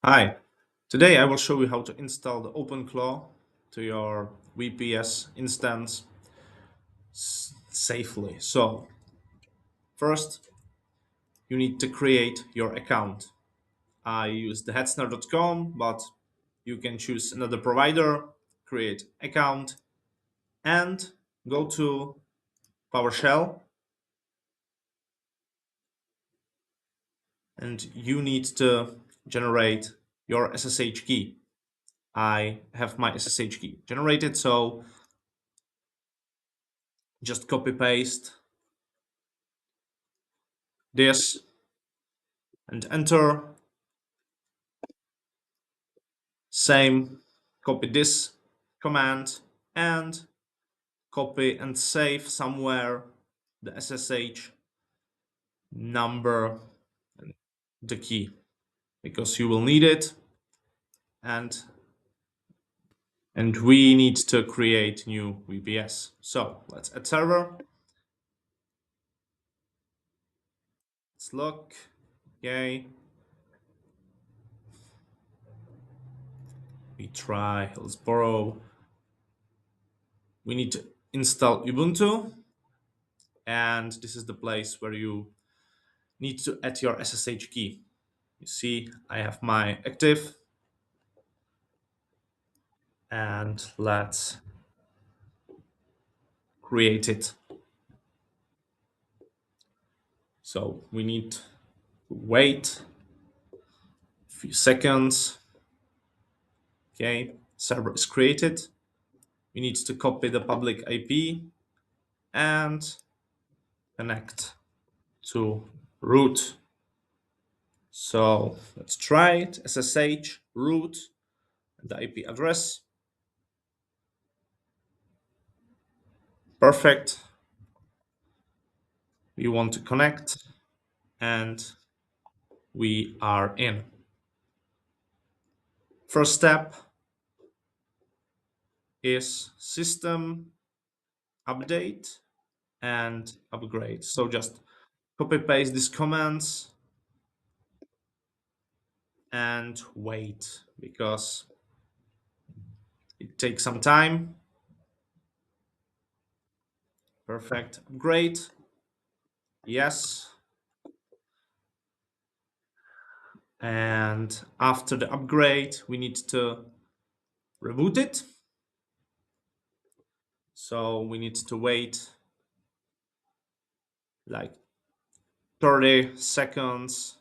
Hi, today I will show you how to install the OpenClaw to your VPS instance safely. So first you need to create your account. I use the headsnare.com, but you can choose another provider, create account and go to PowerShell, and you need to generate your SSH key. I have my SSH key generated, so just copy paste this and enter. Same, copy this command and copy and save somewhere the SSH number and the key, because you will need it, and we need to create new VPS. So let's add server. Let's look. Okay. We try. Let's borrow. We need to install Ubuntu, and this is the place where you need to add your SSH key. You see, I have my active, and let's create it. So we need to wait a few seconds. Okay, server is created. We need to copy the public IP and connect to root. So let's try it. SSH root and the IP address. Perfect. We want to connect and we are in. First step is system update and upgrade. So just copy paste these commands and wait, because it takes some time. Perfect. Upgrade. Yes. And after the upgrade, we need to reboot it. So we need to wait like 30 seconds.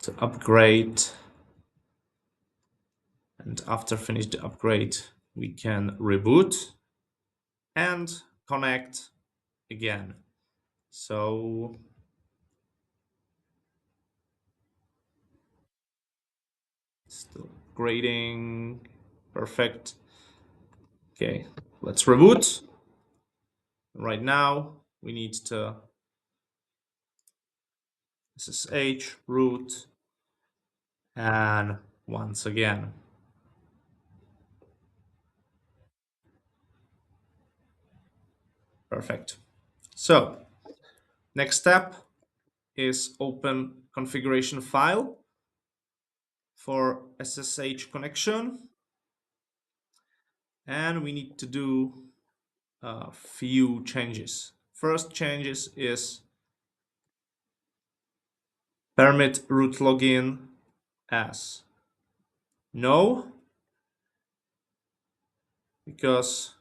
To upgrade. And after finish the upgrade, we can reboot and connect again. So still grading. Perfect. Okay, let's reboot. Right now, we need to SSH root and once again. Perfect. So next step is open configuration file for SSH connection. And we need to do a few changes. First changes is permit root login as no, because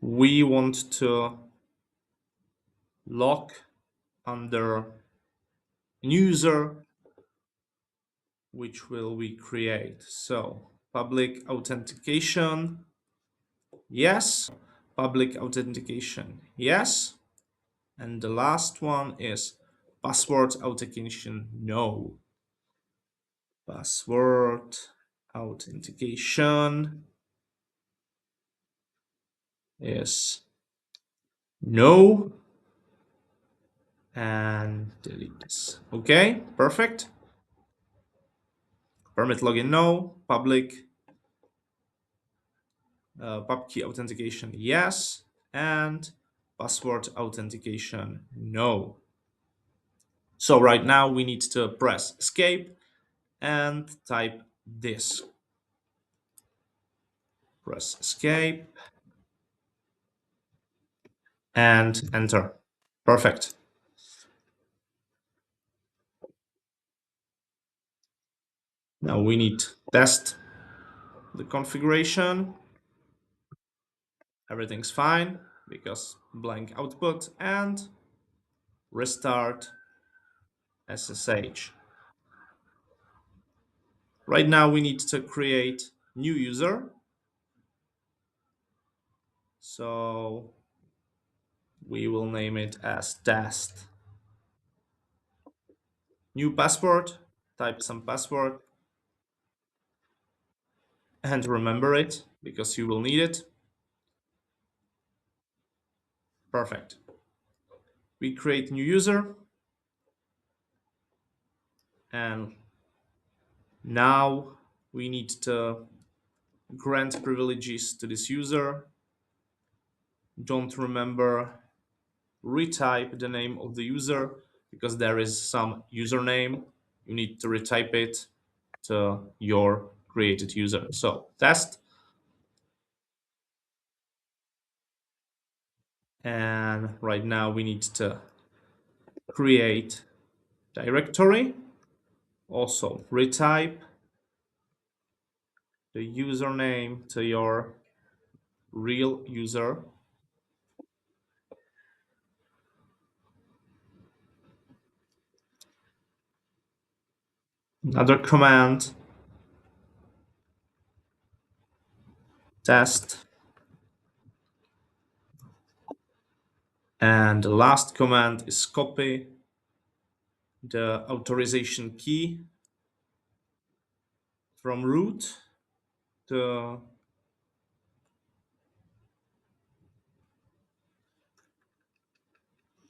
we want to log under user which will we create. So public authentication, yes. Public authentication, yes. And the last one is password authentication, no. Password authentication is no. And delete this. Okay, perfect. Permit login, no. Public pub key authentication, yes. And Password authentication, no. So right now we need to press escape and type this. Press escape and enter. Perfect. Now we need to test the configuration. Everything's fine because blank output, and restart SSH. Right now we need to create new user. So we will name it as test. New password, type some password and remember it because you will need it. Perfect. We create new user, and now we need to grant privileges to this user. Don't remember retype the name of the user because there is some username. You need to retype it to your created user. So test, and right now we need to create directory. Also retype the username to your real user. Another command, test, and the last command is copy the authorization key from root to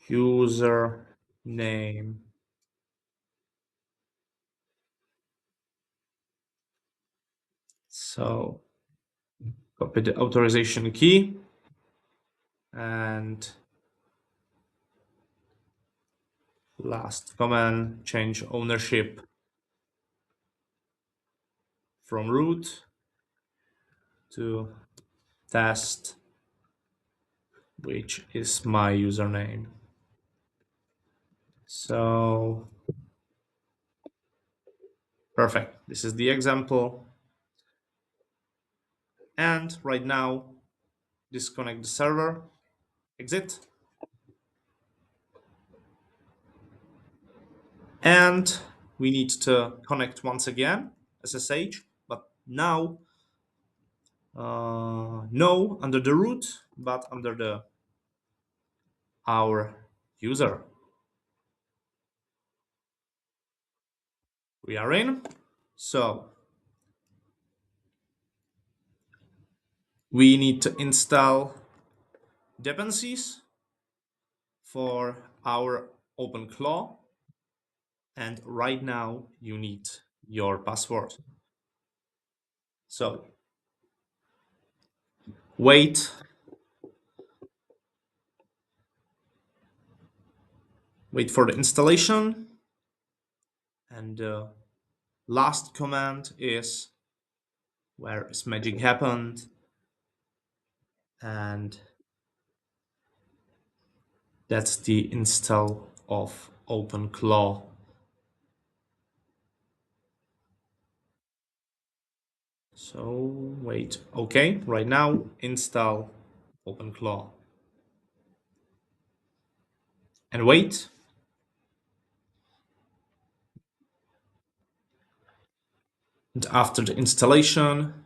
user name. So copy the authorization key and last command, change ownership from root to test, which is my username. So perfect. This is the example. And right now, disconnect the server, exit, and we need to connect once again, SSH, but now no under the root, but under the our user. We are in. So we need to install dependencies for our OpenClaw, and right now you need your password. So wait for the installation, and the last command is where is magic happened, and that's the install of OpenClaw. So wait, okay, right now install OpenClaw and wait. And after the installation,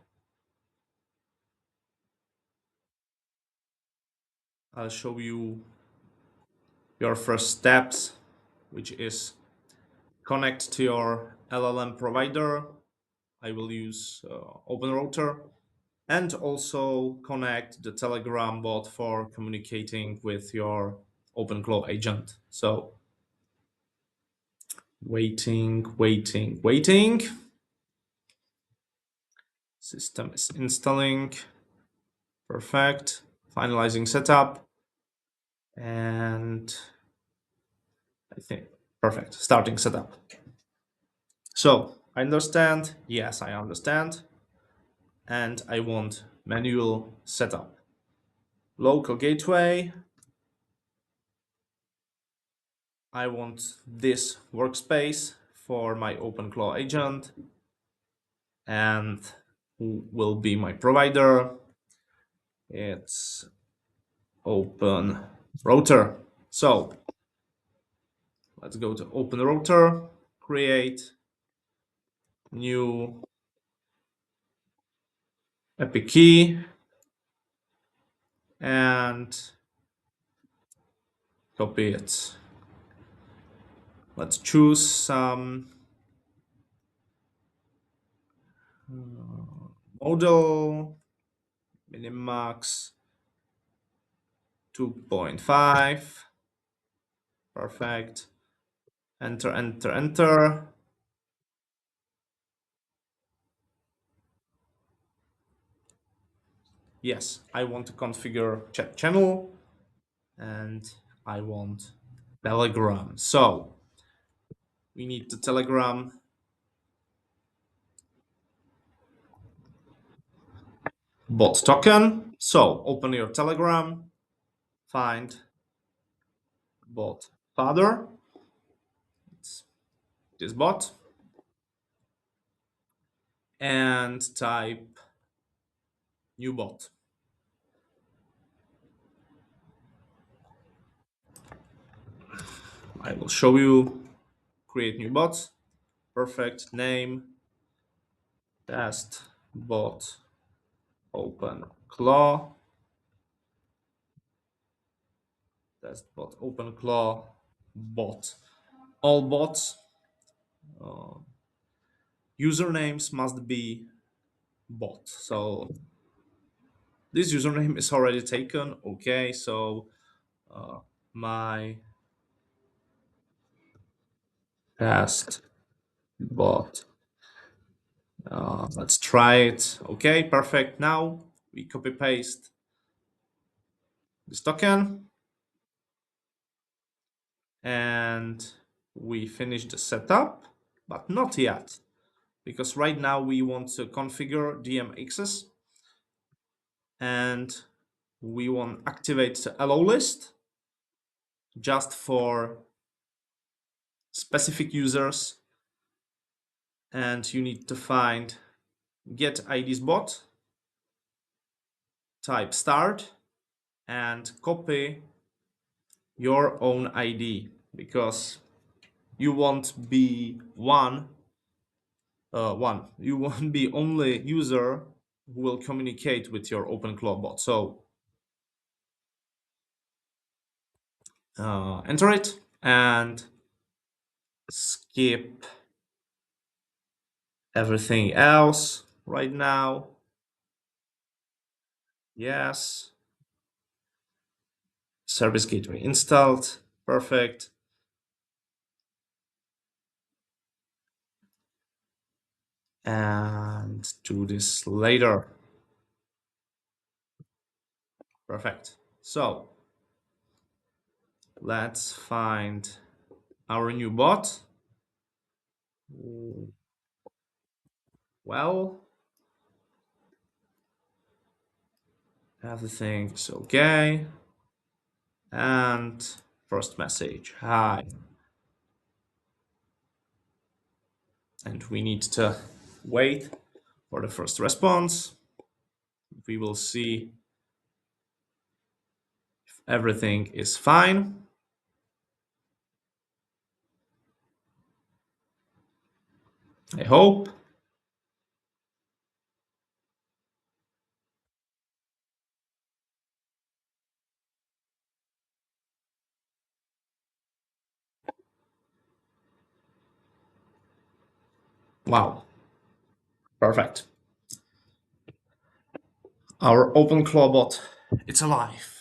I'll show you your first steps, which is connect to your LLM provider. I will use OpenRouter, and also connect the Telegram bot for communicating with your OpenClaw agent. So waiting. System is installing. Perfect. Finalizing setup. And I think perfect. Starting setup. So I understand. Yes, I understand. And I want manual setup. Local gateway. I want this workspace for my OpenClaw agent, and who will be my provider? It's Open Router. So let's go to Open Router, create new epic key, and copy it. Let's choose some model, minimax 2.5. Perfect. Enter, enter, enter. Yes, I want to configure chat channel, and I want Telegram. So we need the Telegram bot token. So open your Telegram, find bot father. It's this bot, and type new bot. I will show you create new bot. Perfect name, test bot open claw. Test bot open claw bot. All bots usernames must be bot. So this username is already taken. Okay, so uh, my test bot. Let's try it. Okay, perfect. Now we copy paste this token, and we finish the setup, but not yet, because right now we want to configure DM access, and we want to activate the allow list just for specific users, and you need to find get IDs bot, type start, and copy your own ID, because you won't be one. You won't be only user who will communicate with your OpenClaw bot. So enter it and skip everything else right now. Yes. Service gateway installed. Perfect. And do this later. Perfect. So let's find our new bot. Well, everything is okay. And first message, hi. And we need to wait for the first response. We will see if everything is fine. I hope. Wow. Perfect. Our OpenClaw bot, it's alive.